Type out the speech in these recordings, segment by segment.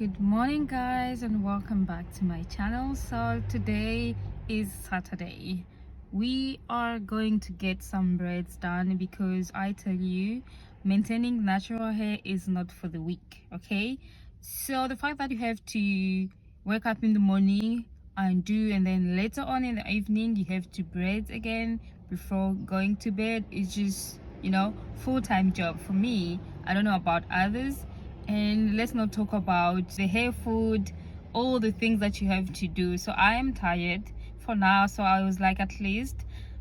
Good morning guys, and welcome back to my channel. So today is Saturday. We are going to get some braids done because I tell you, maintaining natural hair is not for the weak. Okay, so the fact that you have to wake up in the morning and then later on in the evening you have to braid again before going to bed is just, full-time job for me. I don't know about others. And let's not talk about the hair food, all the things that you have to do. So I am tired for now, so I was like, at least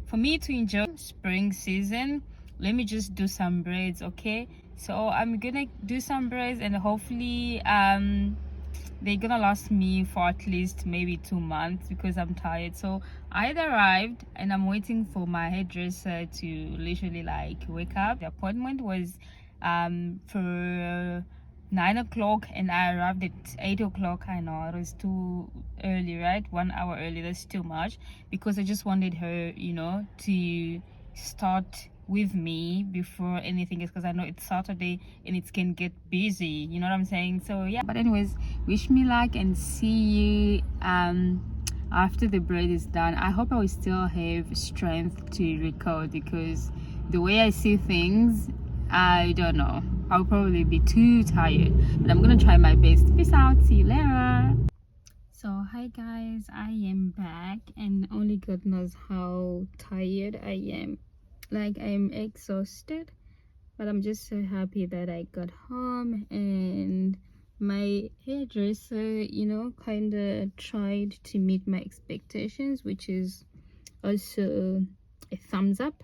for me to enjoy spring season, let me just do some braids. Okay, so I'm gonna do some braids, and hopefully they're gonna last me for at least maybe 2 months because I'm tired. So I arrived and I'm waiting for my hairdresser to literally like wake up. The appointment was for 9 o'clock and I arrived at 8 o'clock. I know it was too early, right? 1 hour early. That's too much because I just wanted her, to start with me before anything is, because I know it's Saturday and it can get busy, you know what I'm saying? So yeah, but anyways, wish me luck and see you after the braid is done. I hope I will still have strength to record because the way I see things, I don't know, I'll probably be too tired, but I'm gonna try my best. Peace out, see you later. So hi guys, I am back and only God knows how tired I am. Like, I'm exhausted, but I'm just so happy that I got home and my hairdresser, kind of tried to meet my expectations, which is also a thumbs up.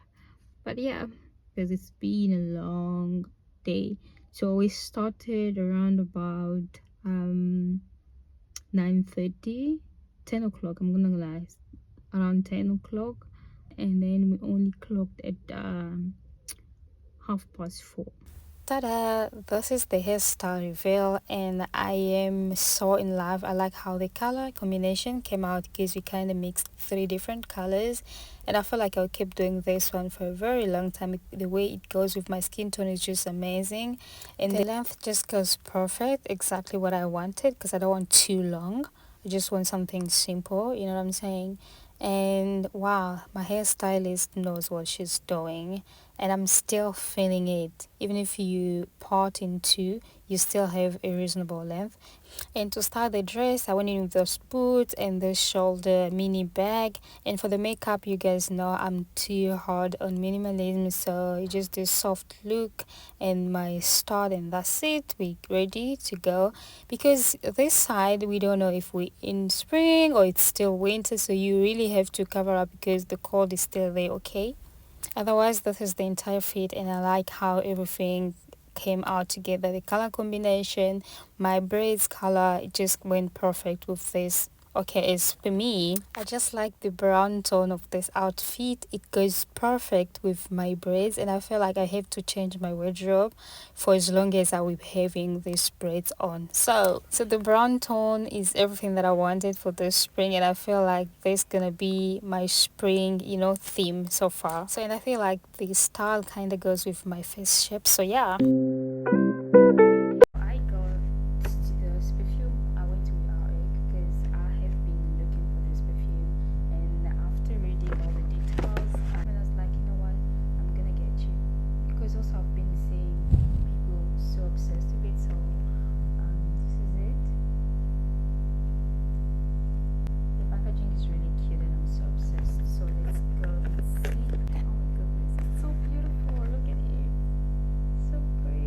But yeah, because it's been a long day. So we started around about 9:30, 10 o'clock, I'm gonna lie, around 10 o'clock, and then we only clocked at 4:30. Ta-da! This is the hairstyle reveal and I am so in love. I like how the color combination came out because we kind of mixed 3 different colors, and I feel like I'll keep doing this one for a very long time. The way it goes with my skin tone is just amazing, and the length just goes perfect, exactly what I wanted, because I don't want too long. I just want something simple, you know what I'm saying? And wow, my hairstylist knows what she's doing, and I'm still feeling it. Even if you part in 2, you still have a reasonable length. And to style the dress, I went in with those boots and the shoulder mini bag. And for the makeup, you guys know I'm too hard on minimalism, so just this soft look and my start, and that's it. We ready to go, because this side we don't know if we in spring or it's still winter, so you really have to cover up because the cold is still there. Okay, otherwise this is the entire fit, and I like how everything came out together. The color combination, my braids color, it just went perfect with this. Okay, as for me, I just like the brown tone of this outfit. It goes perfect with my braids, and I feel like I have to change my wardrobe for as long as I will be having these braids on. So the brown tone is everything that I wanted for this spring, and I feel like this gonna be my spring, theme so far. So, and I feel like the style kind of goes with my face shape. So yeah. I got this perfume. I went to ZARA because I have been looking for this perfume, and after reading all the details, I was like, you know what, I'm gonna get you, because also I've been seeing people so obsessed with it. So this is it. The packaging is really cute and I'm so obsessed. So let's go and see. Oh my goodness, it's so beautiful. Look at it, so pretty.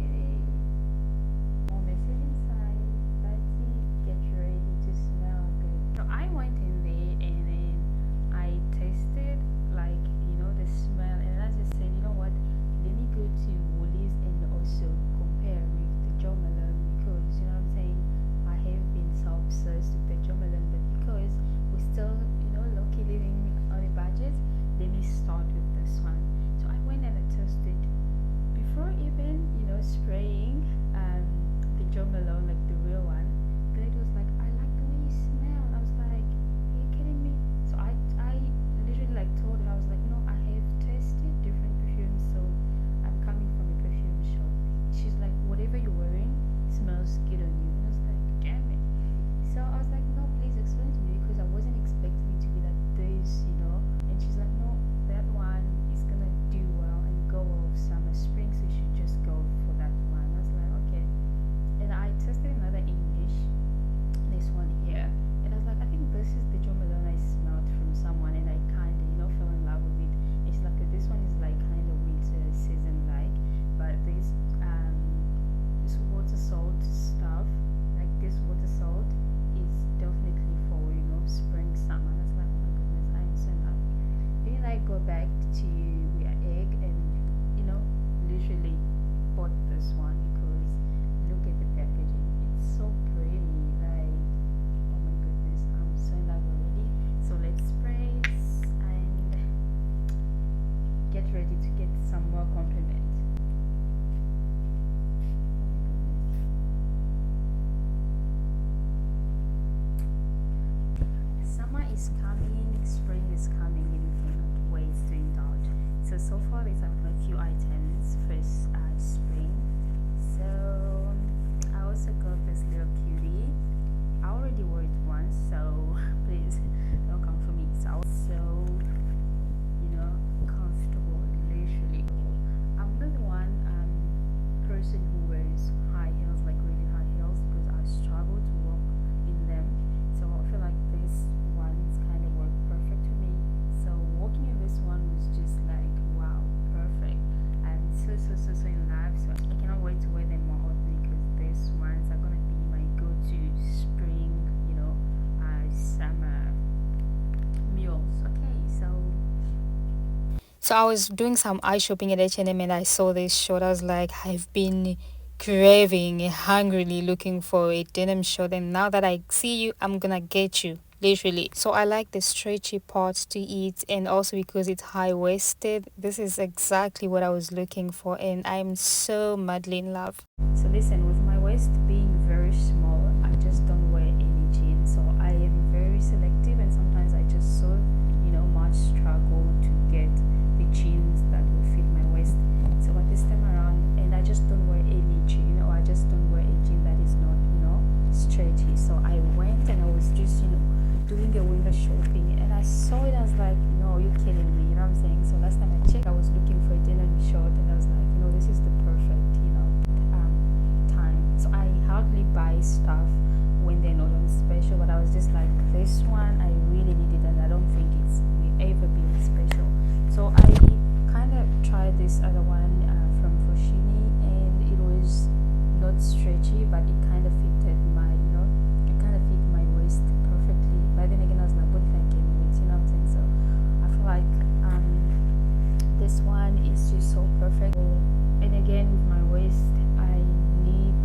is coming, spring is coming, and you cannot wait to indulge. So far these are a few items. First, spring. So I also got this little cutie. I already wore it once, so please don't come for me. So I was so, comfortable, literally. I'm not one person who wears high heels, like really high heels, because I struggle to walk in them. So I feel like this one is kind of worked perfect for me. So walking in this one was just like wow, perfect. I'm so in love. So I cannot wait to wear them more often because these ones are gonna be my go-to spring, summer meals. Okay, So I was doing some eye shopping at H&M and I saw this short. I was like, I've been craving, hungrily looking for a denim short, and now that I see you, I'm gonna get you. Literally. So I like the stretchy parts to it, and also because it's high waisted, this is exactly what I was looking for, and I'm so madly in love. So listen, with my waist being very small, I just don't wear any jeans. So I am very selective, and sometimes I just so much struggle to get the jeans that will fit my waist. So at this time around, and I just don't wear any jean, or I just don't wear a jean that is not stretchy. So I went and I was just doing a window shopping, and I saw it. I was like, no, you're kidding me, you know what I'm saying? So last time I checked, I was looking for a denim short, and I was like, this is the perfect time. So I hardly buy stuff when they're not on special, but I was just like, this one I really need it, and I don't think it's will ever be on special. So I kind of tried this other one from Foschini, and it was not stretchy, but it kind of fitted my it kind of fit my waist perfectly. But then again, I was like, what if I gain weight, you know what I'm saying? So I feel like this one is just so perfect. And again, with my waist, I need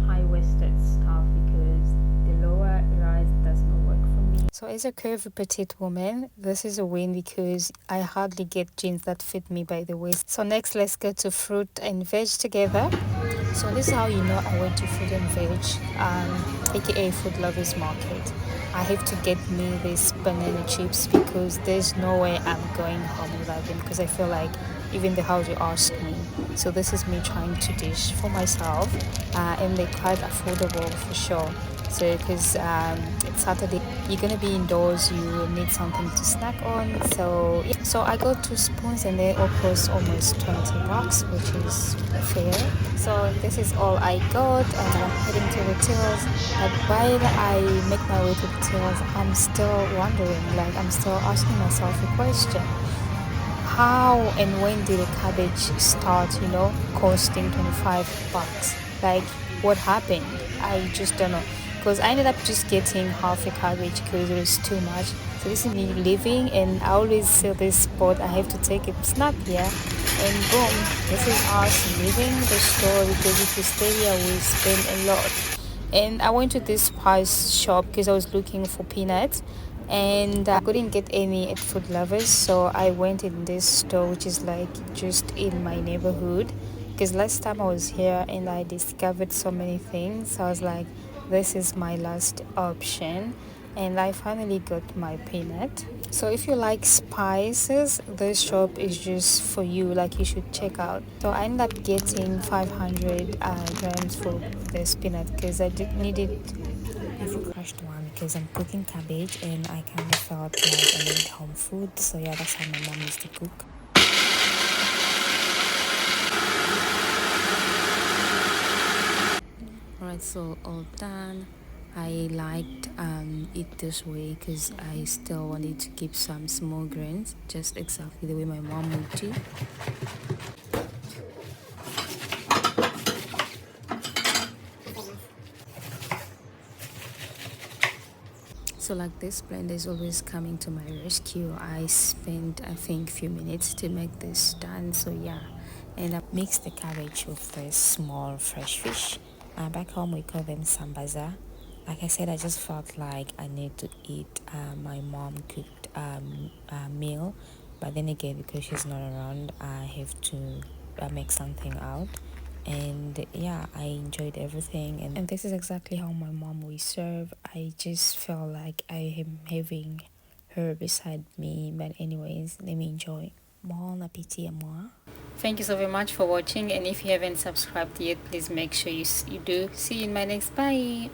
high-waisted stuff because the lower rise does not work for me. So as a curvy petite woman, this is a win because I hardly get jeans that fit me by the waist. So next, let's go to fruit and veg together. So this is how you know I went to Fruit and Veg, aka Food Lovers Market. I have to get me these banana chips because there's no way I'm going home without them, because I feel like even the house you ask me. So this is me trying to dish for myself, and they're quite affordable for sure. So because it's Saturday, you're gonna be indoors, you need something to snack on. So yeah. So I got 2 spoons and they all cost almost $20, which is fair. So this is all I got, and I'm heading to the tills. But while I make my way to the tills, I'm still wondering, like I'm still asking myself a question. How and when did a cabbage start, costing $25? Like, what happened? I just don't know. Because I ended up just getting half a cabbage because it was too much. So this is me leaving, and I always see this spot. I have to take a snap here, and boom, this is us leaving the store, because if we stay here, we spend a lot. And I went to this spice shop because I was looking for peanuts, and I couldn't get any at Food Lovers, so I went in this store which is like just in my neighborhood, because last time I was here and I discovered so many things. I was like, this is my last option, and I finally got my peanut. So if you like spices, this shop is just for you, like you should check out. So I ended up getting 500 grams for this peanut because I did need it. I've crushed one because I'm cooking cabbage and I kind of felt like I need home food. So yeah, that's how my mom used to cook. Alright, so all done. I liked it this way because I still wanted to keep some small grains, just exactly the way my mom would do. So like this blender is always coming to my rescue. I spent, I think, a few minutes to make this done. So yeah, and I mixed the cabbage with this small fresh fish. Back home we call them sambaza. Like I said, I just felt like I need to eat my mom cooked meal, but then again, because she's not around, I have to make something out. And yeah, I enjoyed everything, and this is exactly how my mom will serve. I just felt like I am having her beside me. But anyways, let me enjoy. Bon appétit à moi. Thank you so very much for watching, and if you haven't subscribed yet, please make sure you do. See you in my next bye.